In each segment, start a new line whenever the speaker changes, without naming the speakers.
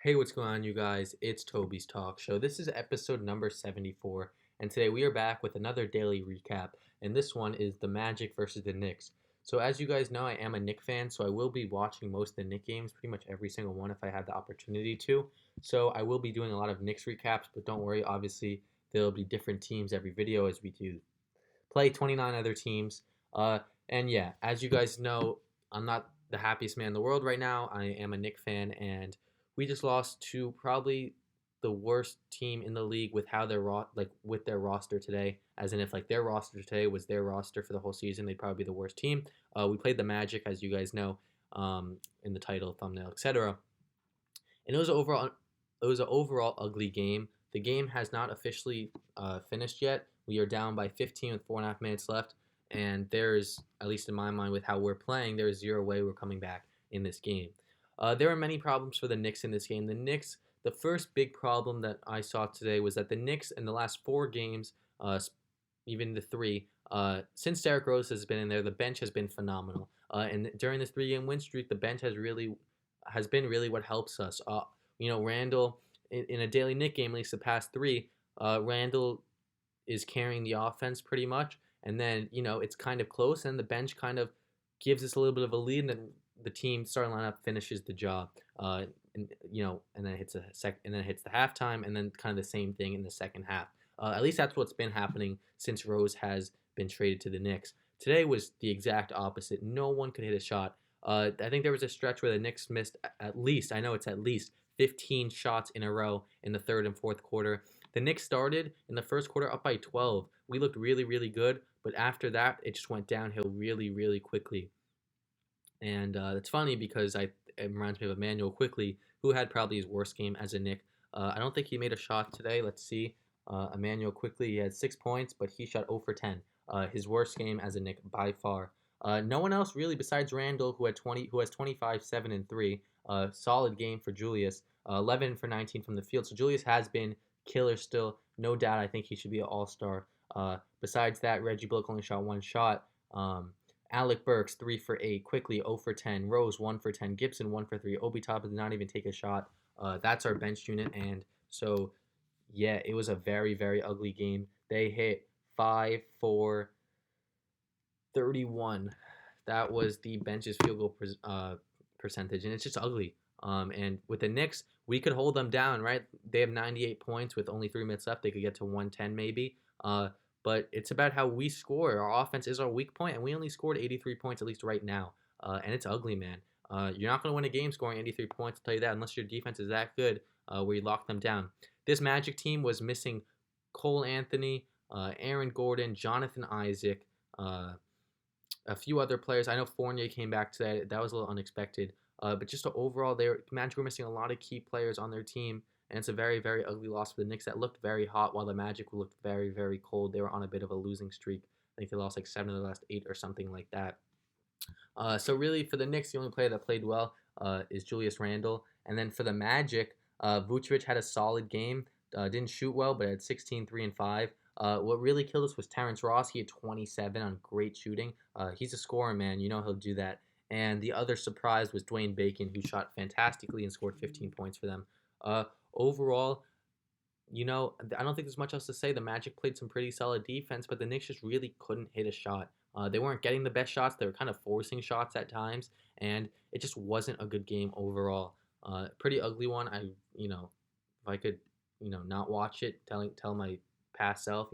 Hey, what's going on, you guys? It's Tobey's Talk Show. This is episode number 74, and today we are back with another daily recap, and this one is the Magic versus the Knicks. So, as you guys know, I am a Knicks fan, so I will be watching most of the Knicks games, pretty much every single one if I have the opportunity to. So, I will be doing a lot of Knicks recaps, but don't worry, obviously, there'll be different teams every video as we do play 29 other teams. And yeah, as you guys know, I'm not the happiest man in the world right now. I am a Knicks fan, and we just lost to probably the worst team in the league with how with their roster today. As in, if like their roster today was their roster for the whole season, they'd probably be the worst team. We played the Magic, as you guys know, in the title, thumbnail, etc. And it was an overall ugly game. The game has not officially finished yet. We are down by 15 with 4.5 minutes left, and there's, at least in my mind, with how we're playing, there is zero way we're coming back in this game. There are many problems for the Knicks in this game. The first big problem that I saw today was that the Knicks in the last 4 games, even the three, since Derrick Rose has been in there, the bench has been phenomenal. And during this 3-game win streak, the bench has been really what helps us. Randall in a daily Knick game, at least the past three, Randall is carrying the offense pretty much, and then it's kind of close, and the bench kind of gives us a little bit of a lead, and then the team starting lineup finishes the job. And then it hits and then it hits the halftime, and then kind of the same thing in the second half. At least that's what's been happening since Rose has been traded to the Knicks. Today was the exact opposite. No one could hit a shot. I think there was a stretch where the Knicks missed at least, I know it's at least 15 shots in a row in the third and fourth quarter. The Knicks started in the first quarter up by 12. We looked really, really good, but after that, it just went downhill really, really quickly. And it's funny because it reminds me of Emmanuel Quickly, who had probably his worst game as a Knick. I don't think he made a shot today. Let's see. Emmanuel Quickly, he had 6 points, but he shot 0 for 10. His worst game as a Knick by far. No one else really besides Randall, who has 25, 7, and 3. Solid game for Julius. 11 for 19 from the field. So Julius has been killer still. No doubt I think he should be an all-star. Besides that, Reggie Bullock only shot one shot. Alec Burks 3 for 8. Quickly 0 for 10. Rose 1 for 10. Gibson 1 for 3. Obi Toppin did not even take a shot. That's our bench unit. And so, yeah, it was a very, very ugly game. They hit 5 for 31. That was the bench's field goal percentage, and it's just ugly. And with the Knicks, we could hold them down, right? They have 98 points with only 3 minutes left. They could get to 110 maybe. But it's about how we score. Our offense is our weak point, and we only scored 83 points at least right now. And it's ugly, man. You're not going to win a game scoring 83 points, I'll tell you that, unless your defense is that good where you lock them down. This Magic team was missing Cole Anthony, Aaron Gordon, Jonathan Isaac, a few other players. I know Fournier came back today. That was a little unexpected. But just overall, Magic were missing a lot of key players on their team, and it's a very, very ugly loss for the Knicks that looked very hot while the Magic looked very, very cold. They were on a bit of a losing streak. I think they lost like 7 of the last 8 or something like that. So really, for the Knicks, the only player that played well is Julius Randle. And then for the Magic, Vucevic had a solid game. Didn't shoot well, but had 16, 3, and 5. What really killed us was Terrence Ross. He had 27 on great shooting. He's a scorer, man. You know he'll do that. And the other surprise was Dwayne Bacon, who shot fantastically and scored 15 points for them. Overall, I don't think there's much else to say. The Magic played some pretty solid defense, but the Knicks just really couldn't hit a shot. They weren't getting the best shots. They were kind of forcing shots at times, and it just wasn't a good game overall. Pretty ugly one. If I could, not watch it, tell my past self,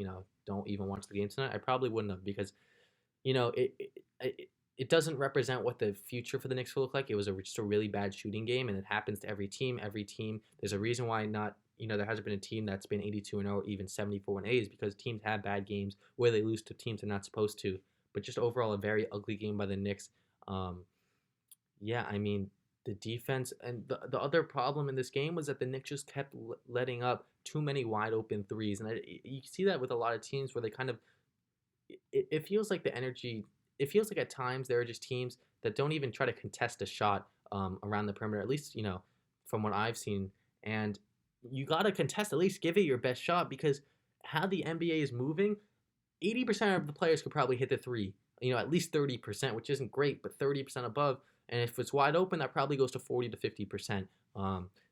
don't even watch the game tonight, I probably wouldn't have because, it doesn't represent what the future for the Knicks will look like. It was just a really bad shooting game, and it happens to every team. Every team, there's a reason why there hasn't been a team that's been 82-0 or even 74-8 is because teams have bad games where they lose to teams they're not supposed to. But just overall, a very ugly game by the Knicks. The defense and the other problem in this game was that the Knicks just kept letting up too many wide open threes, and you see that with a lot of teams where they kind of. It feels like the energy. It feels like at times there are just teams that don't even try to contest a shot around the perimeter. At least from what I've seen, and you gotta contest. At least give it your best shot because how the NBA is moving, 80% of the players could probably hit the three. At least 30%, which isn't great, but 30% above. And if it's wide open, that probably goes to 40 to 50%.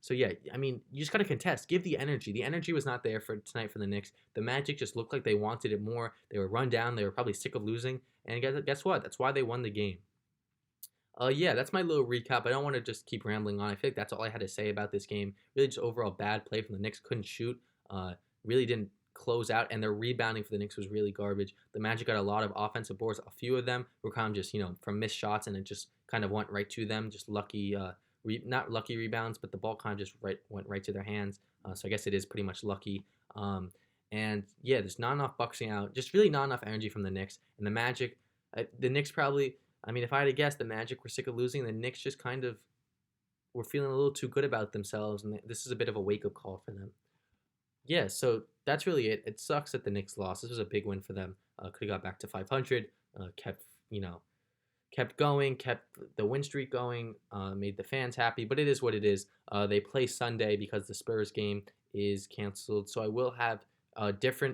So yeah, I mean, you just gotta contest. Give the energy. The energy was not there for tonight for the Knicks. The Magic just looked like they wanted it more. They were run down. They were probably sick of losing. And guess what? That's why they won the game. Yeah, that's my little recap. I don't want to just keep rambling on. I feel like that's all I had to say about this game. Really, just overall bad play from the Knicks. Couldn't shoot. Really didn't close out, and their rebounding for the Knicks was really garbage. The Magic got a lot of offensive boards. A few of them were kind of just from missed shots, and it just kind of went right to them. Just lucky, not lucky rebounds, but the ball kind of just went right to their hands. So I guess it is pretty much lucky. And yeah, there's not enough boxing out. Just really not enough energy from the Knicks and the Magic. The Knicks probably. I mean, if I had to guess, the Magic were sick of losing. The Knicks just kind of were feeling a little too good about themselves, and this is a bit of a wake-up call for them. Yeah, so that's really it. It sucks that the Knicks lost. This was a big win for them. Could have got back to 500. Kept kept going, kept the win streak going. Made the fans happy. But it is what it is. They play Sunday because the Spurs game is canceled. So I will have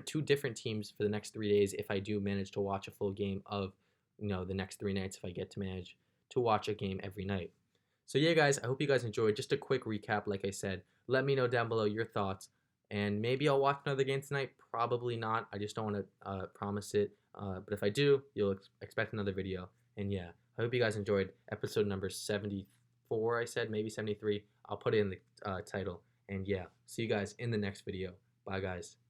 two different teams for the next 3 days if I do manage to watch a full game of the next 3 nights, if I get to manage to watch a game every night. So yeah, guys, I hope you guys enjoyed. Just a quick recap, like I said. Let me know down below your thoughts, and maybe I'll watch another game tonight. Probably not. I just don't want to promise it. But if I do, you'll expect another video. And yeah, I hope you guys enjoyed episode number 74. I said maybe 73. I'll put it in the title. And yeah, see you guys in the next video. Bye, guys.